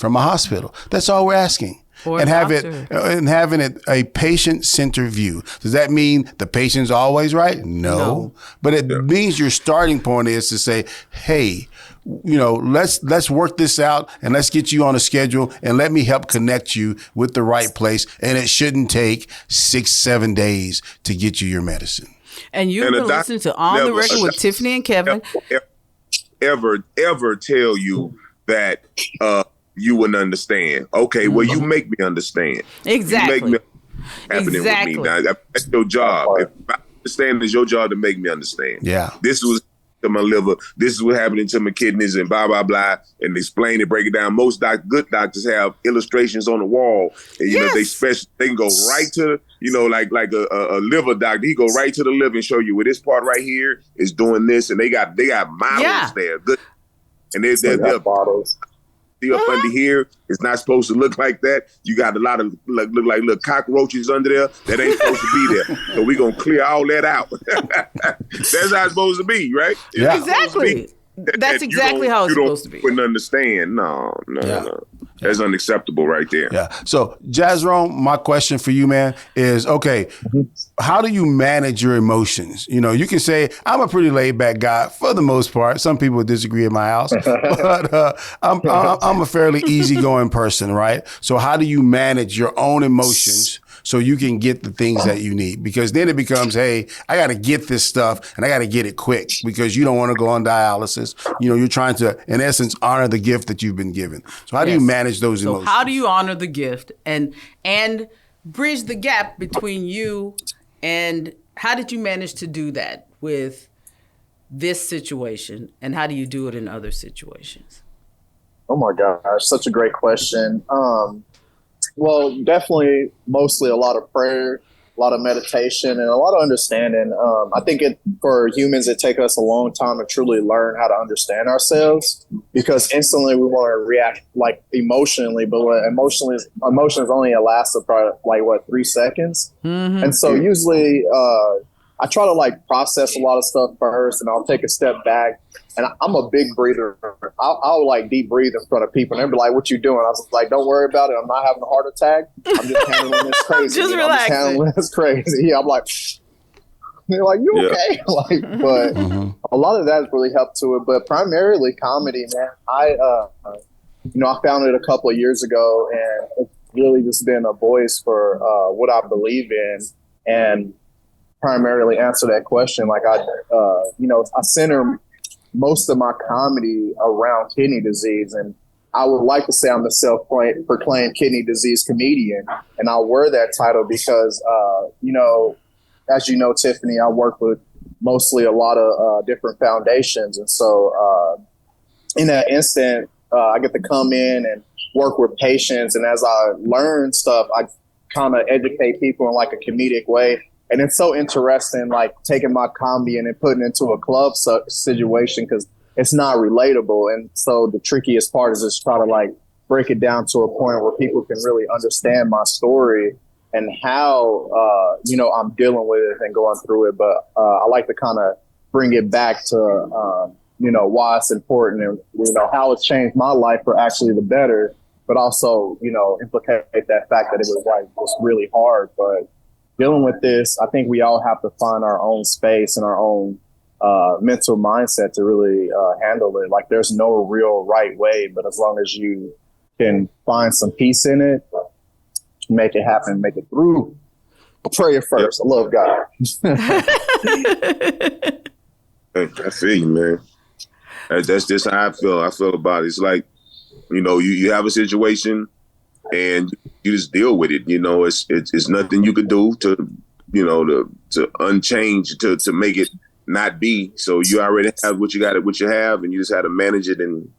from a hospital. That's all we're asking. And having it a patient-centered view. Does that mean the patient's always right? No. But it means your starting point is to say, hey, let's work this out and let's get you on a schedule and let me help connect you with the right place. And it shouldn't take 6-7 days to get you your medicine. And you've been listening to On the Record with Tiffany and Kevin. Ever tell you that you wouldn't understand. Okay, well, you make me understand. Exactly. You make me happening with me. Now, that's your job. If I understand, it's your job to make me understand. Yeah. This was to my liver. This is what happening to my kidneys and blah, blah, blah. And explain it, break it down. Most good doctors have illustrations on the wall. And, they can go right to, like a liver doctor. He go right to the liver and show you where this part right here is doing this. And they got models there. Good. And they're bottles. Up under here, it's not supposed to look like that. You got a lot of look like little cockroaches under there that ain't supposed to be there. So we gonna clear all that out. That's how it's supposed to be, right? Yeah, exactly. That's exactly how it's supposed to be. You wouldn't understand. No. That's unacceptable right there. Yeah. So, Jazrome, my question for you, man, is, okay, how do you manage your emotions? You can say, I'm a pretty laid back guy for the most part. Some people disagree in my house, but I'm a fairly easygoing person, right? So how do you manage your own emotions so you can get the things that you need? Because then it becomes, hey, I got to get this stuff and I got to get it quick because you don't want to go on dialysis. You're trying to, in essence, honor the gift that you've been given. So how do you manage those emotions? How do you honor the gift and bridge the gap between you and how did you manage to do that with this situation? And how do you do it in other situations? Oh my gosh, such a great question. Well, definitely mostly a lot of prayer, a lot of meditation, and a lot of understanding. I think for humans, it takes us a long time to truly learn how to understand ourselves because instantly we want to react like emotionally, but emotions only last about 3 seconds. Mm-hmm. And so usually I try to process a lot of stuff first and I'll take a step back. And I'm a big breather. I'll deep breathe in front of people and they'll be like, what you doing? I was like, don't worry about it. I'm not having a heart attack. I'm just handling this crazy. Just relax. I'm just handling this crazy. Yeah, I'm like, they're like, you okay? But a lot of that has really helped to it. But primarily comedy, man. I founded a couple of years ago and it's really just been a voice for what I believe in and primarily answer that question. I center most of my comedy around kidney disease. And I would like to say I'm the self-proclaimed kidney disease comedian. And I'll wear that title because, as you know, Tiffany, I work with mostly a lot of different foundations. And so in that instant, I get to come in and work with patients. And as I learn stuff, I kind of educate people in a comedic way. And it's so interesting, taking my comedy and then putting it into a club situation because it's not relatable. And so the trickiest part is just try to break it down to a point where people can really understand my story and how, I'm dealing with it and going through it. But I like to kind of bring it back to, why it's important and, how it's changed my life for actually the better, but also, implicate that fact that it was really hard. But dealing with this, I think we all have to find our own space and our own mental mindset to really handle it. There's no real right way, but as long as you can find some peace in it, make it happen, make it through. Prayer first. I love God. I feel you, man. That's just how I feel about it. It's like, you have a situation and you just deal with it. It's nothing you could do to unchange, to make it not be. So you already have what you have, and you just have to manage it and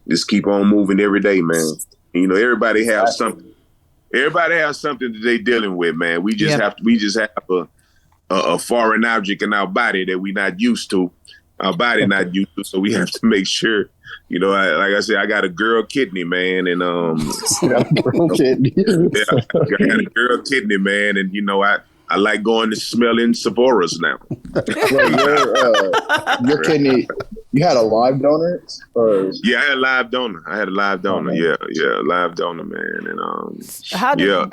just keep on moving every day, man. Everybody has something. Everybody has something that they dealing with, man. We just have a foreign object in our body that we're not used to. Our body not used to, so we have to make sure. Like I said, I got a girl kidney, man, and girl kidney. I got a girl kidney, man, and I like going to smelling Sephora's now. Well, your You had a live donor, or yeah, I had a live donor. Live donor, man, and How did,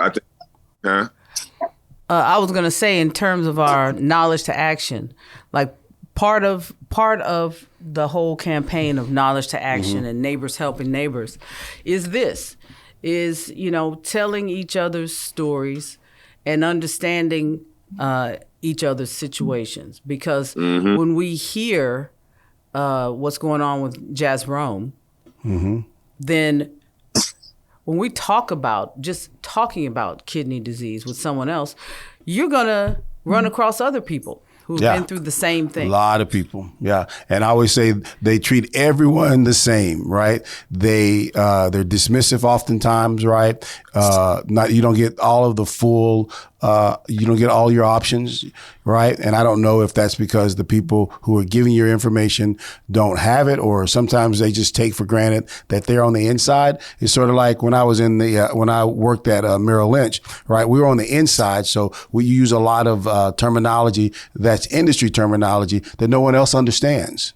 huh? I was gonna say, in terms of our knowledge to action, like part of the whole campaign of knowledge to action and neighbors helping neighbors is telling each other's stories and understanding each other's situations, because when we hear what's going on with Jazrome, then when we talking about kidney disease with someone else, you're gonna run across other people who've been through the same thing. A lot of people, yeah. And I always say they treat everyone the same, right? They're dismissive oftentimes, right? You don't get all of the full, you don't get all your options, right? And I don't know if that's because the people who are giving your information don't have it, or sometimes they just take for granted that they're on the inside. It's sort of like when I was when I worked at Merrill Lynch, right? We were on the inside, so we use a lot of terminology that's industry terminology that no one else understands,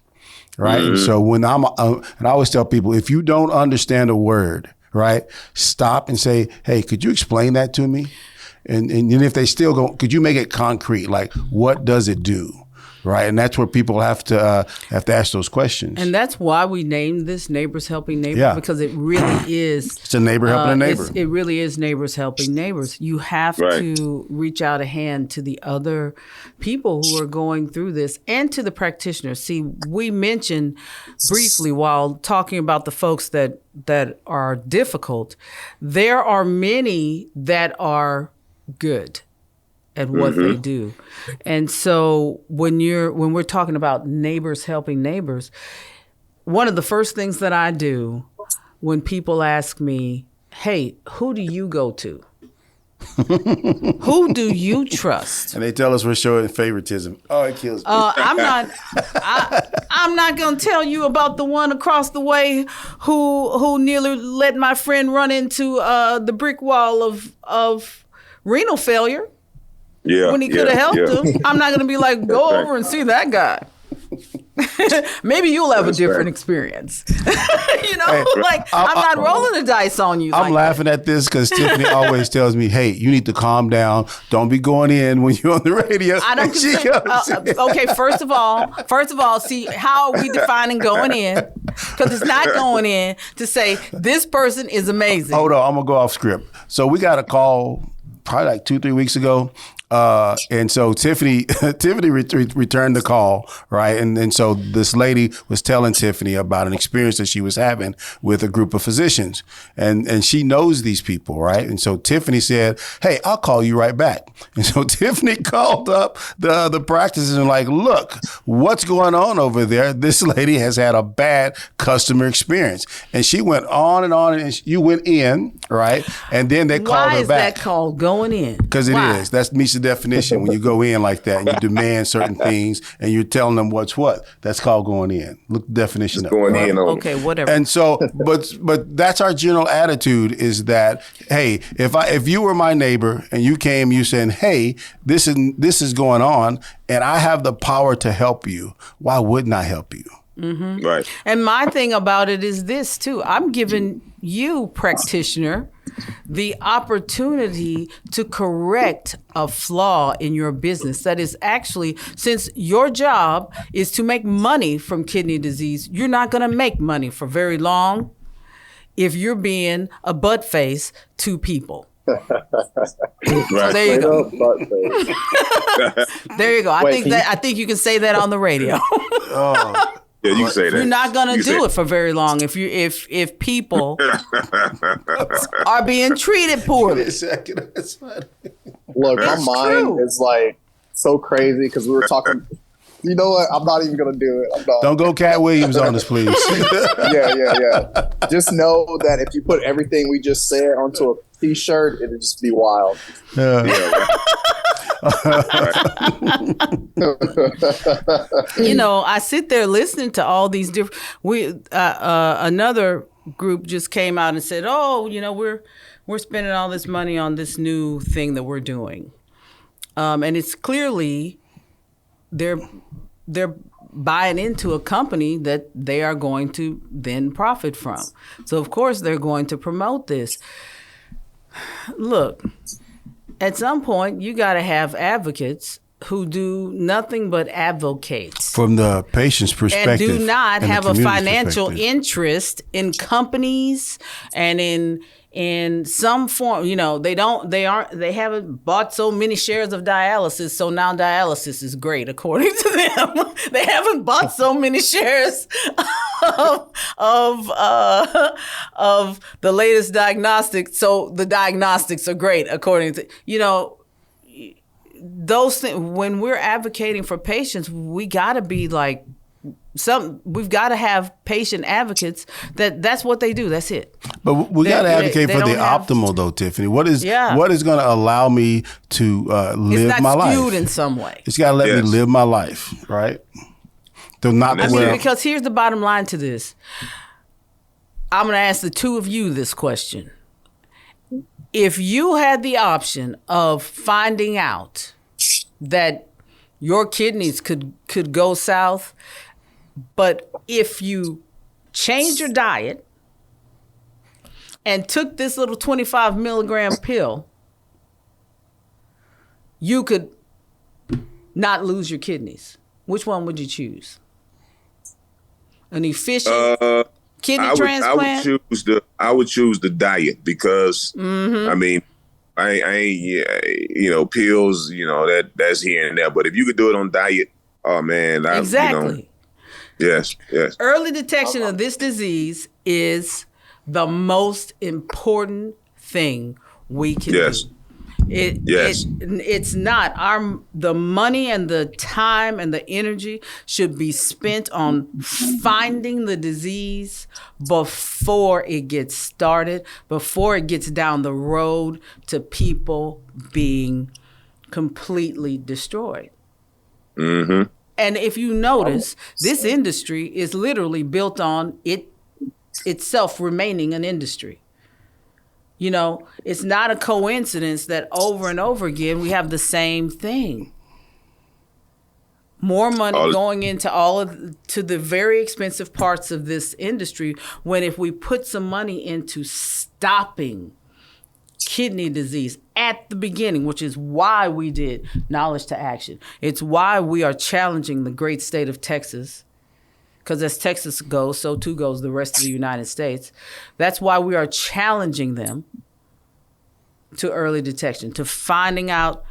right? And so when and I always tell people, if you don't understand a word, right, stop and say, hey, could you explain that to me? And if they still go, could you make it concrete? Like, what does it do? Right. And that's where people have to ask those questions. And that's why we named this Neighbors Helping Neighbors, because it really is. It's a neighbor helping a neighbor. It really is neighbors helping neighbors. You have to reach out a hand to the other people who are going through this, and to the practitioners. See, we mentioned briefly while talking about the folks that are difficult, there are many that are good at what they do. And so when we're talking about neighbors helping neighbors, one of the first things that I do when people ask me, hey, who do you go to? Who do you trust? And they tell us we're showing favoritism. Oh, it kills me. I'm not going to tell you about the one across the way who nearly let my friend run into the brick wall of renal failure. Yeah, when he could have helped him. I'm not going to be like, go over and see that guy. Maybe you'll have a different experience. Hey, I'm not rolling the dice on you. I'm laughing at this because Tiffany always tells me, hey, you need to calm down. Don't be going in when you're on the radio. I don't okay, first of all, see, how are we defining going in? Because it's not going in to say this person is amazing. Hold on, I'm going to go off script. So we got a call probably like 2-3 weeks ago. And so Tiffany returned the call, right? And so this lady was telling Tiffany about an experience that she was having with a group of physicians, and she knows these people, right? And so Tiffany said, hey, I'll call you right back. And so Tiffany called up the practices and like, look, what's going on over there? This lady has had a bad customer experience. And she went on, and you went in, right? And then they called her back. Why is that called going in? Because it is. That meets the definition. When you go in like that and you demand certain things and you're telling them what's what, that's called going in. Look the definition up. Going in. Okay, whatever. And so, but that's our general attitude, is that, hey, if you were my neighbor and you came, you saying, hey, this is going on and I have the power to help you, why wouldn't I help you? Mm-hmm. Right. And my thing about it is this too. I'm giving you, practitioner, the opportunity to correct a flaw in your business that is actually, since your job is to make money from kidney disease, you're not going to make money for very long if you're being a butt face to people. Right. So there you go. There you go. I think you can say that on the radio. Oh. Yeah, you can say that. You're not gonna do it for very long if people are being treated poorly. Look, my mind is like so crazy because we were talking. You know what? I'm not even gonna do it. I'm not. Don't go Cat Williams on us, please. Yeah. Just know that if you put everything we just said onto a T-shirt, it'd just be wild. I sit there listening to all these different. Another group just came out and said, "Oh, we're spending all this money on this new thing that we're doing," and it's clearly they're buying into a company that they are going to then profit from. So, of course, they're going to promote this. Look, at some point, you got to have advocates who do nothing but advocate. From the patient's perspective. And do not have a financial interest in companies and in some form. You know, they haven't bought so many shares of dialysis, so now dialysis is great, according to them. They haven't bought so many shares of the latest diagnostic, so the diagnostics are great, according to, you know, those things. When we're advocating for patients, we got to be like, we've got to have patient advocates that's what they do. That's it. But we got to advocate for the optimal, though, Tiffany. What is going to allow me to live my life? It's not skewed in some way. It's got to let me live my life, right? Because here's the bottom line to this. I'm going to ask the two of you this question. If you had the option of finding out that your kidneys could go south, but if you changed your diet and took this little 25 milligram pill, you could not lose your kidneys. Which one would you choose? An efficient kidney transplant? I would choose the diet because I mean, I ain't you know, pills, you know, that's here and there. But if you could do it on diet, oh man, exactly. You know, yes. Early detection of this disease is the most important thing we can do. It's not the money and the time and the energy should be spent on finding the disease before it gets started, before it gets down the road to people being completely destroyed. Mm-hmm. And if you notice, this industry is literally built on itself remaining an industry. You know, it's not a coincidence that over and over again we have the same thing. More money going into to the very expensive parts of this industry, when if we put some money into stopping kidney disease at the beginning, which is why we did Knowledge to Action. It's why we are challenging the great state of Texas. Because as Texas goes, so too goes the rest of the United States. That's why we are challenging them to early detection, to finding out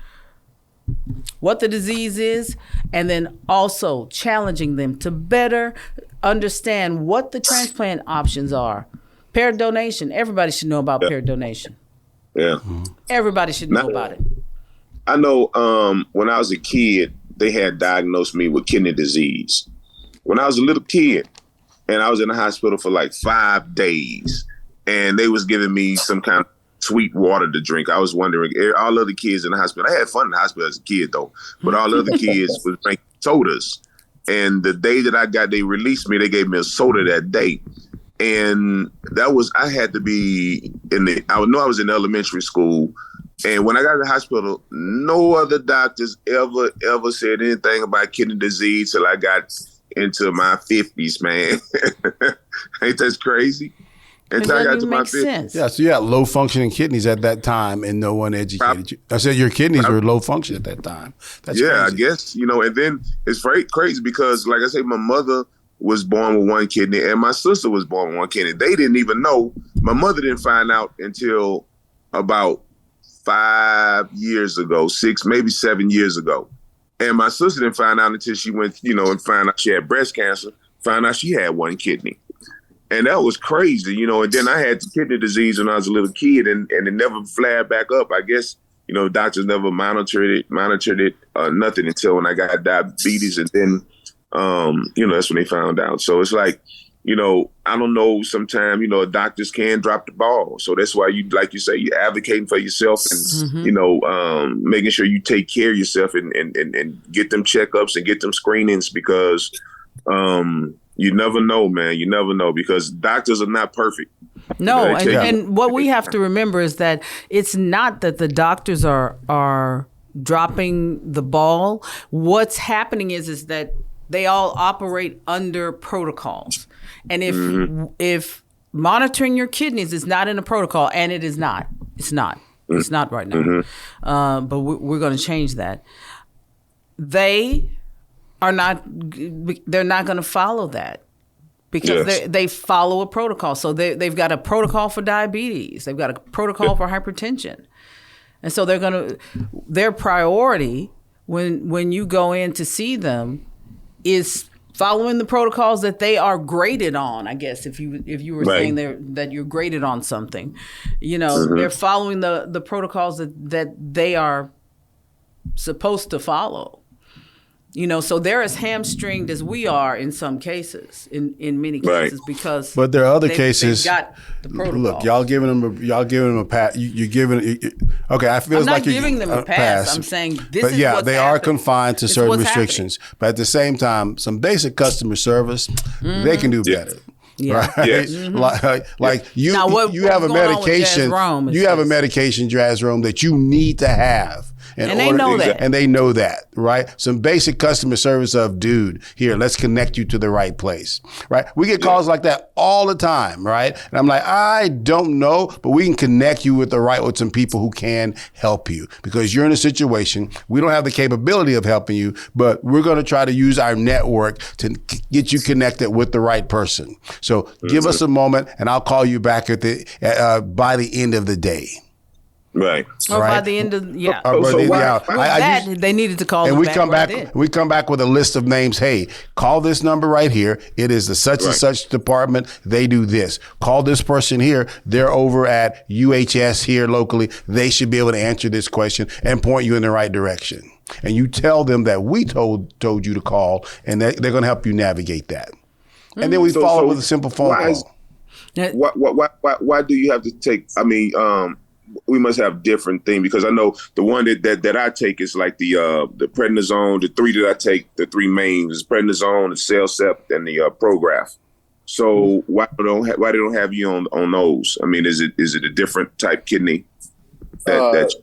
what the disease is, and then also challenging them to better understand what the transplant options are. Paired donation. Everybody should know about paired donation. Yeah. Everybody should know about it. I know when I was a kid, they had diagnosed me with kidney disease. When I was a little kid, and I was in the hospital for like 5 days, and they was giving me some kind of sweet water to drink. I was wondering, all other kids in the hospital, I had fun in the hospital as a kid though, but all other kids was drinking sodas. And the day that they released me, they gave me a soda that day. And I had to be I know I was in elementary school. And when I got to the hospital, no other doctors ever said anything about kidney disease till I got into my 50s, man. Ain't that crazy? Until I got to my 50s. Yeah, so you had low functioning kidneys at that time and no one educated you. I said your kidneys were low function at that time. That's crazy. I guess, you know, and then it's crazy because, like I say, my mother was born with one kidney and my sister was born with one kidney. They didn't even know. My mother didn't find out until about 5 years ago, 6, maybe 7 years ago. And my sister didn't find out until she went, you know, and found out she had breast cancer, found out she had one kidney. And that was crazy, you know. And then I had kidney disease when I was a little kid, and it never flared back up. I guess, you know, doctors never monitored it, nothing until when I got diabetes. And then, you know, that's when they found out. So it's like, you know, I don't know, sometimes, you know, doctors can drop the ball. So that's why you, like you say, you're advocating for yourself and, you know, making sure you take care of yourself and get them checkups and get them screenings because you never know, man. You never know because doctors are not perfect. No, and what we have to remember is that it's not that the doctors are dropping the ball. What's happening is that they all operate under protocols. And if monitoring your kidneys is not in a protocol, and it is not, it's not right now, but we're going to change that. They're not going to follow that because they follow a protocol. So they've got a protocol for diabetes. They've got a protocol for hypertension. And so their priority when you go in to see them is following the protocols that they are graded on. I guess if you were saying that you're graded on something, they're following the protocols that they are supposed to follow. So they're as hamstringed as we are in some cases, in many cases, because. But there are other cases. They've got the protocol. Look, y'all giving them a pass. You're giving. Okay, I feel I'm like not giving them a pass. I'm saying this is what's they happening. are confined to certain restrictions. Happening. But at the same time, some basic customer service, they can do better. Yeah. Right? Yes. Like you have a medication. You have a medication, Jazrome, that you need to have. And they know that. And they know that, right? Some basic customer service of, dude, here, let's connect you to the right place, right? We get calls like that all the time, right? And I'm like, I don't know, but we can connect you with some people who can help you because you're in a situation, we don't have the capability of helping you, but we're going to try to use our network to get you connected with the right person. So give us a moment and I'll call you back by the end of the day. Right. Or by the end of they needed to call and them we back come right back. then. We come back with a list of names. Hey, call this number right here. It is the such and such department. They do this. Call this person here. They're over at UHS here locally. They should be able to answer this question and point you in the right direction. And you tell them that we told you to call, and they're going to help you navigate that. And then we follow with a simple phone call. Why do you have to take? I mean. We must have different things because I know the one that I take is like the prednisone. The three that I take, the three mains is prednisone, the CellCept, and the Prograf. So why they don't have you on those? I mean, is it a different type kidney? The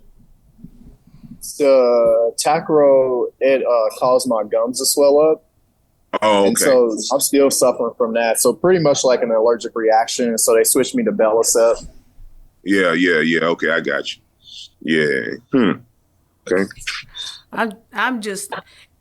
Tacro, it caused my gums to swell up. Oh, okay. And so I'm still suffering from that. So pretty much like an allergic reaction. So they switched me to Bellicept. Yeah. Okay, I got you. Yeah. Okay. I'm just.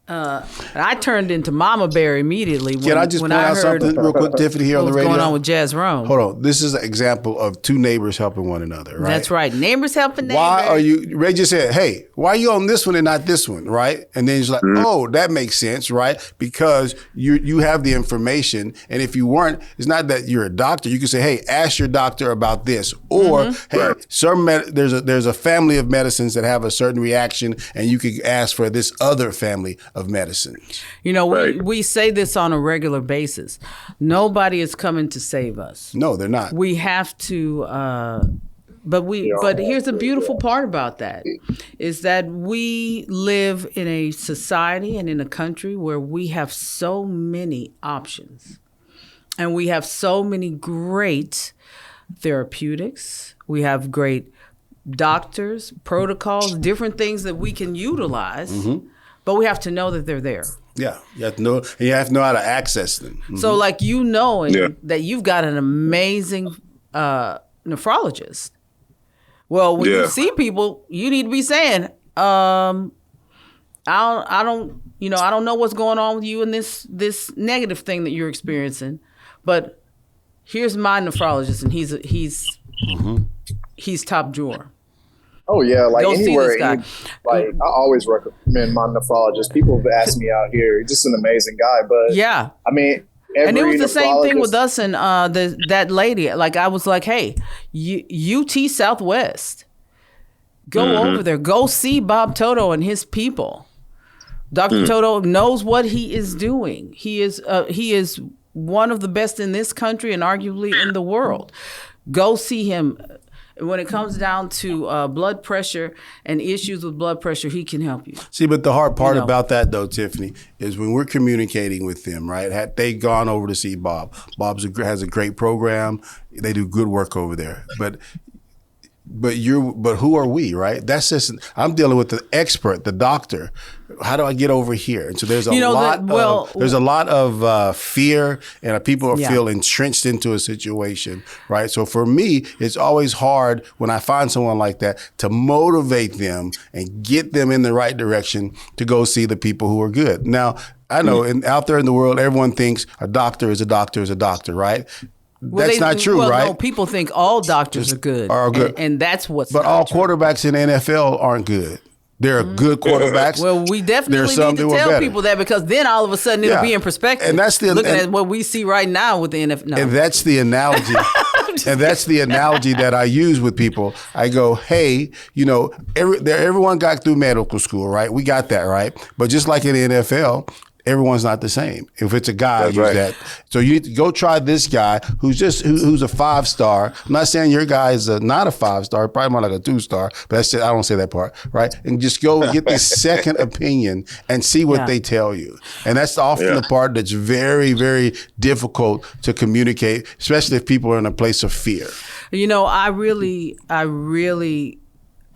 I turned into Mama Bear immediately. Can I just point out something real quick, Tiffany, here on the radio? What's going on with Jazrome? Hold on. This is an example of two neighbors helping one another, right? That's right. Neighbors helping neighbors. Why are you, Ray just said, hey, why are you on this one and not this one, right? And then he's like, oh, that makes sense, right? Because you have the information. And if you weren't, it's not that you're a doctor. You can say, hey, ask your doctor about this. Or, hey, there's a family of medicines that have a certain reaction, and you could ask for this other family of medicines. We say this on a regular basis. Nobody is coming to save us. No, they're not. We have to, but here's the beautiful part about that is that we live in a society and in a country where we have so many options and we have so many great therapeutics. We have great doctors, protocols, different things that we can utilize. But we have to know that they're there. Yeah, you have to know, and you have to know how to access them. So, like that you've got an amazing nephrologist. Well, when you see people, you need to be saying, I don't know what's going on with you in this negative thing that you're experiencing, but here's my nephrologist, and he's top drawer. Oh yeah, like anywhere. I always recommend my nephrologist. People have asked me out here. He's just an amazing guy. But yeah, I mean, and it was the same thing with us and that lady. Like I was like, hey, UT Southwest, go over there, go see Bob Toto and his people. Dr. Toto knows what he is doing. He is one of the best in this country and arguably in the world. Go see him. When it comes down to blood pressure and issues with blood pressure, he can help you. See, but the hard part about that, though, Tiffany, is when we're communicating with them, right? Had they gone over to see Bob, has a great program. They do good work over there. But But who are we, right? That's just, I'm dealing with the expert, the doctor. How do I get over here? And so there's there's a lot of fear, and people feel entrenched into a situation, right? So for me, it's always hard when I find someone like that to motivate them and get them in the right direction to go see the people who are good. Now, I know out there in the world, everyone thinks a doctor is a doctor is a doctor, right? That's not true, right? No, people think all doctors are good. And that's what's But all quarterbacks in the NFL aren't good. There are good quarterbacks. Well, we definitely need to tell people that, because then all of a sudden it'll be in perspective. And that's looking at what we see right now with the NFL. And that's the analogy. And that's the analogy that I use with people. I go, hey, everyone got through medical school, right? We got that, right? But just like in the NFL, everyone's not the same. If it's a guy, use that. So you need to go try this guy who's a 5-star. I'm not saying your guy is not a 5-star, probably more like a 2-star, but that's just, I don't say that part, right? And just go get the second opinion and see what they tell you. And that's often the part that's very, very difficult to communicate, especially if people are in a place of fear. I really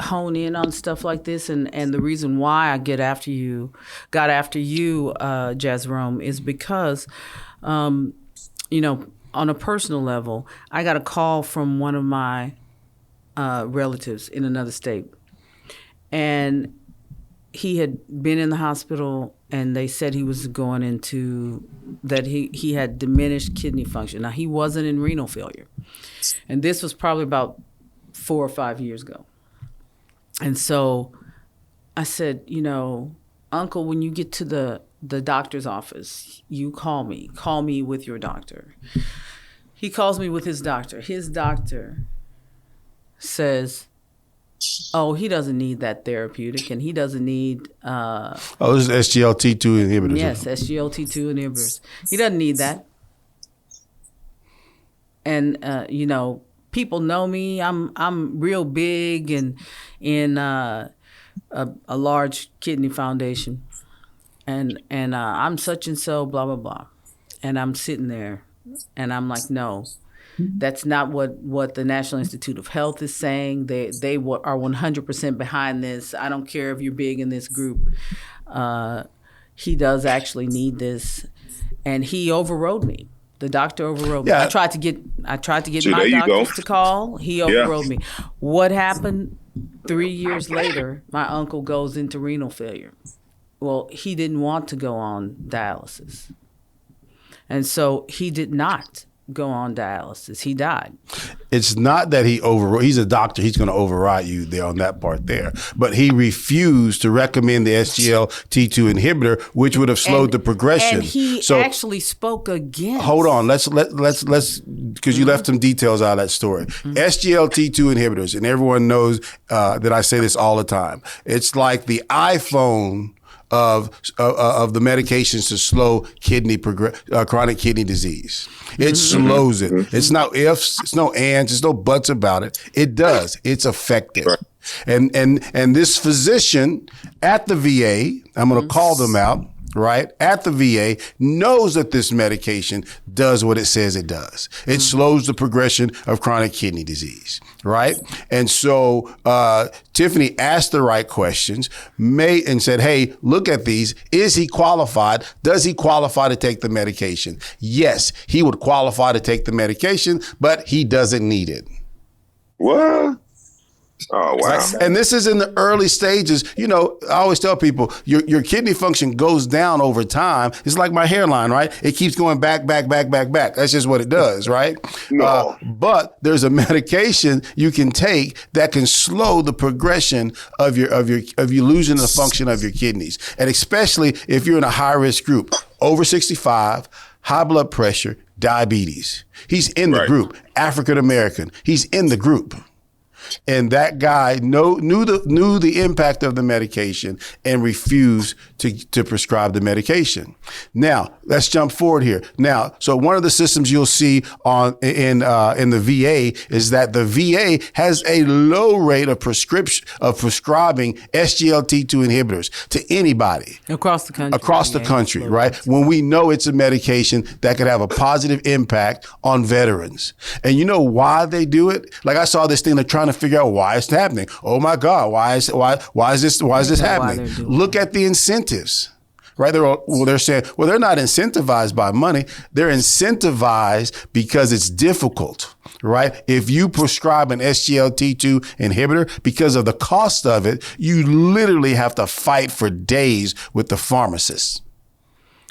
hone in on stuff like this, and the reason why I got after you, Jazrome, is because, on a personal level, I got a call from one of my relatives in another state, and he had been in the hospital, and they said he was going into that he had diminished kidney function. Now, he wasn't in renal failure, and this was probably about 4 or 5 years ago. And so I said, Uncle, when you get to the doctor's office, you call me with your doctor. He calls me with his doctor. His doctor says, oh, he doesn't need that therapeutic, and he doesn't need... this is SGLT2 inhibitors. Yes, SGLT2 inhibitors. He doesn't need that. And, people know me. I'm real big and in a large kidney foundation, and I'm such and so, blah blah blah, and I'm sitting there, and I'm like, no, that's not what the National Institute of Health is saying. They are 100% behind this. I don't care if you're big in this group. He does actually need this, and he overrode me. The doctor overrode me. I tried to get my doctors to call. He overrode me. What happened 3 years later? My uncle goes into renal failure. Well, he didn't want to go on dialysis. And so he did not go on dialysis. He died. It's not that he's a doctor. He's going to override you there on that part there. But he refused to recommend the SGLT2 inhibitor, which would have slowed the progression. And he actually spoke against. Hold on. Let's because you left some details out of that story. SGLT2 inhibitors, and everyone knows that I say this all the time. It's like the iPhone of the medications to slow chronic kidney disease. It slows it. It's no ifs, it's no ands, there's no buts about it. It does. It's effective. Right. And this physician at the VA, I'm going to call them out, right, at the VA, knows that this medication does what it says it does. It slows the progression of chronic kidney disease, right? And so Tiffany asked the right questions, and said, hey, look at these. Is he qualified? Does he qualify to take the medication? Yes, he would qualify to take the medication, but he doesn't need it. What? Oh, wow. And this is in the early stages. I always tell people your kidney function goes down over time. It's like my hairline, right? It keeps going back. That's just what it does, right? No. But there's a medication you can take that can slow the progression of you losing the function of your kidneys. And especially if you're in a high risk group, over 65, high blood pressure, diabetes. He's in the group. African American. He's in the group. And that guy knew the impact of the medication and refused to prescribe the medication. Now, let's jump forward here. Now, so one of the systems you'll see in the VA is that the VA has a low rate of prescribing SGLT2 inhibitors to anybody across the country. Across the country, right? When we know it's a medication that could have a positive impact on veterans. And you know why they do it? Like I saw this thing, they're trying to figure out why it's happening. Oh my God, why is this happening? Look at the incentives. Right? They're saying, well, they're not incentivized by money. They're incentivized because it's difficult, right? If you prescribe an SGLT2 inhibitor, because of the cost of it, you literally have to fight for days with the pharmacist.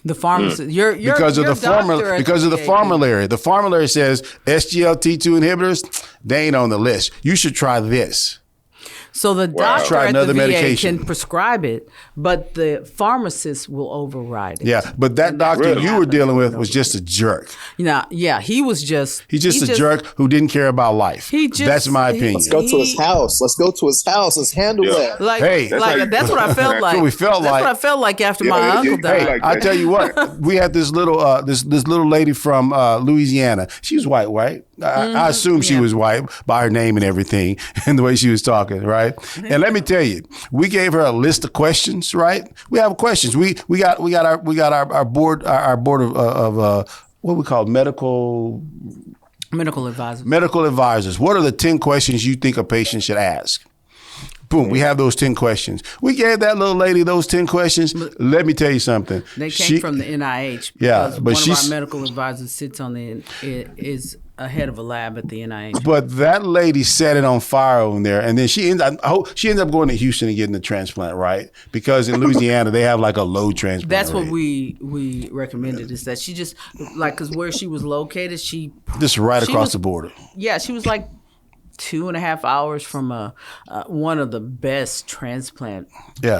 The pharmacist, because of the formulary. The formulary says SGLT2 inhibitors, they ain't on the list. You should try this. So the doctor at the VA can prescribe it, but the pharmacist will override it. Yeah, but that doctor you were dealing with was just a jerk. Yeah, he's just a jerk who didn't care about life. That's my opinion. Let's go to his house. Let's handle that. That's what I felt like. That's what I felt like after my uncle died. I tell you what, we had this little this little lady from Louisiana. She was white. I assume she was white by her name and everything and the way she was talking, right? And let me tell you, we gave her a list of questions, right? We have questions. We got our board of what we call medical advisors. Medical advisors. What are the 10 questions you think a patient should ask? Boom, we have those 10 questions. We gave that little lady those 10 questions. Let me tell you something. They came from the NIH. Yeah, but one of our medical advisors sits on is a head of a lab at the NIH. But that lady set it on fire over there, and then she ended up going to Houston and getting the transplant, right? Because in Louisiana they have like a low transplant That's rate. what we recommended, is that she just because where she was located, just right across the border. Yeah, she was like 2.5 hours from one of the best transplant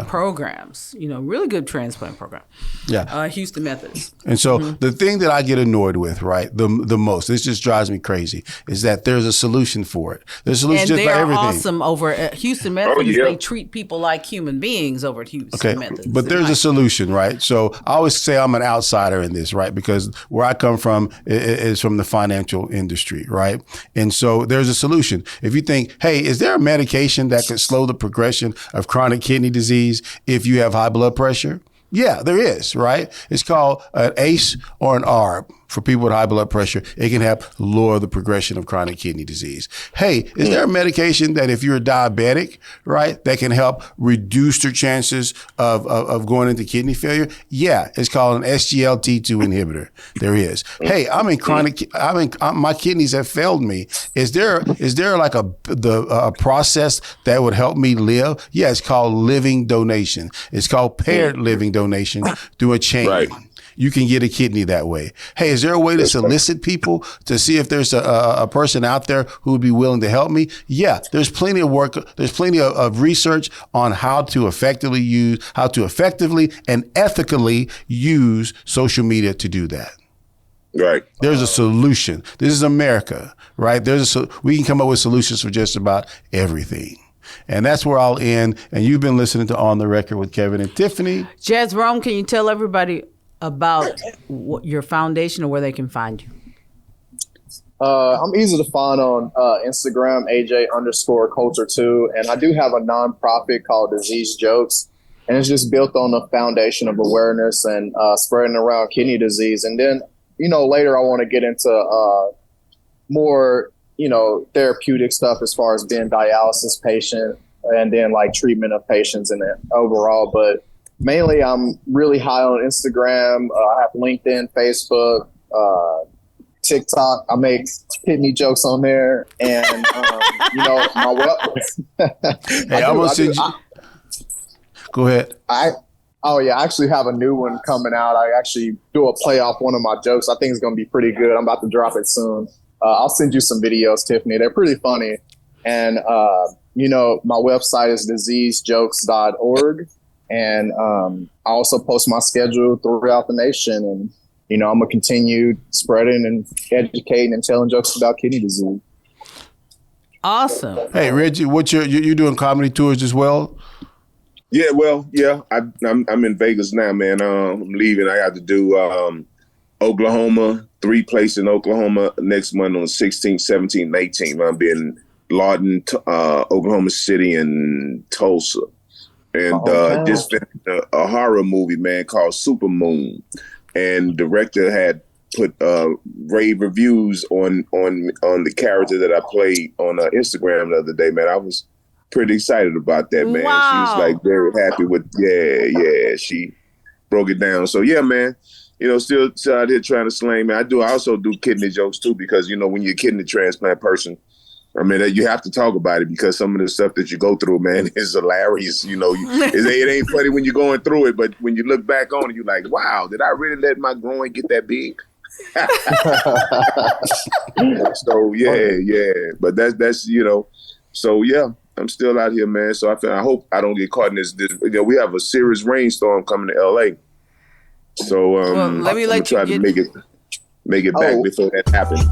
programs. Really good transplant program. Yeah, Houston Methodist. And so the thing that I get annoyed with, right, the most, this just drives me crazy, is that there's a solution for it. There's a solution just by everything. And they are awesome over at Houston Methodist. They treat people like human beings over at Houston Methodist. But there's a solution, right? So I always say I'm an outsider in this, right? Because where I come from is from the financial industry, right? And so there's a solution. If you think, hey, is there a medication that could slow the progression of chronic kidney disease if you have high blood pressure? Yeah, there is, right? It's called an ACE or an ARB for people with high blood pressure. It can help lower the progression of chronic kidney disease. Hey, is there a medication that if you're diabetic, right, that can help reduce your chances of going into kidney failure? Yeah, it's called an SGLT2 inhibitor. There is. Hey, my kidneys have failed me. Is there like a process that would help me live? Yeah, it's called living donation. It's called paired living donation through a chain. Right. You can get a kidney that way. Hey, is there a way to solicit people to see if there's a person out there who would be willing to help me? Yeah, there's plenty of work. There's plenty of research on how to effectively and ethically use social media to do that. Right. There's a solution. This is America, right? We can come up with solutions for just about everything. And that's where I'll end. And you've been listening to On the Record with Kevin and Tiffany. Jazrome, can you tell everybody about your foundation or where they can find you? I'm easy to find on Instagram, AJ_Coulter2. And I do have a nonprofit called Disease Jokes. And it's just built on a foundation of awareness and spreading around kidney disease. And then, later I want to get into more, therapeutic stuff as far as being dialysis patient and then like treatment of patients and overall. But mainly I'm really high on Instagram. I have LinkedIn, Facebook, TikTok. I make kidney jokes on there. And, my hey, go ahead. I actually have a new one coming out. I actually do a play off one of my jokes. I think it's going to be pretty good. I'm about to drop it soon. I'll send you some videos, Tiffany. They're pretty funny. And, my website is diseasejokes.org. And I also post my schedule throughout the nation. And, I'm going to continue spreading and educating and telling jokes about kidney disease. Awesome. Hey, Reggie, you doing comedy tours as well? Yeah, I'm in Vegas now, man. I'm leaving. I got to do Oklahoma, 3 places in Oklahoma next month on the 16th, 17th, and 18th. I'll be in Lawton, Oklahoma City, and Tulsa. And just finished a horror movie, man, called Super Moon. And director had put rave reviews on the character that I played on Instagram the other day, man. I was pretty excited about that, man. Wow. She was like very happy with, she broke it down. So yeah, man, still out here trying to slang, man. I also do kidney jokes too, because, when you're a kidney transplant person, I mean, you have to talk about it, because some of the stuff that you go through, man, is hilarious. It ain't funny when you're going through it, but when you look back on it, you're like, wow, did I really let my groin get that big? So yeah. But that's so yeah, I'm still out here, man. So I hope I don't get caught in this. We have a serious rainstorm coming to LA. So well, let me I'm let try you to make it back before that happens.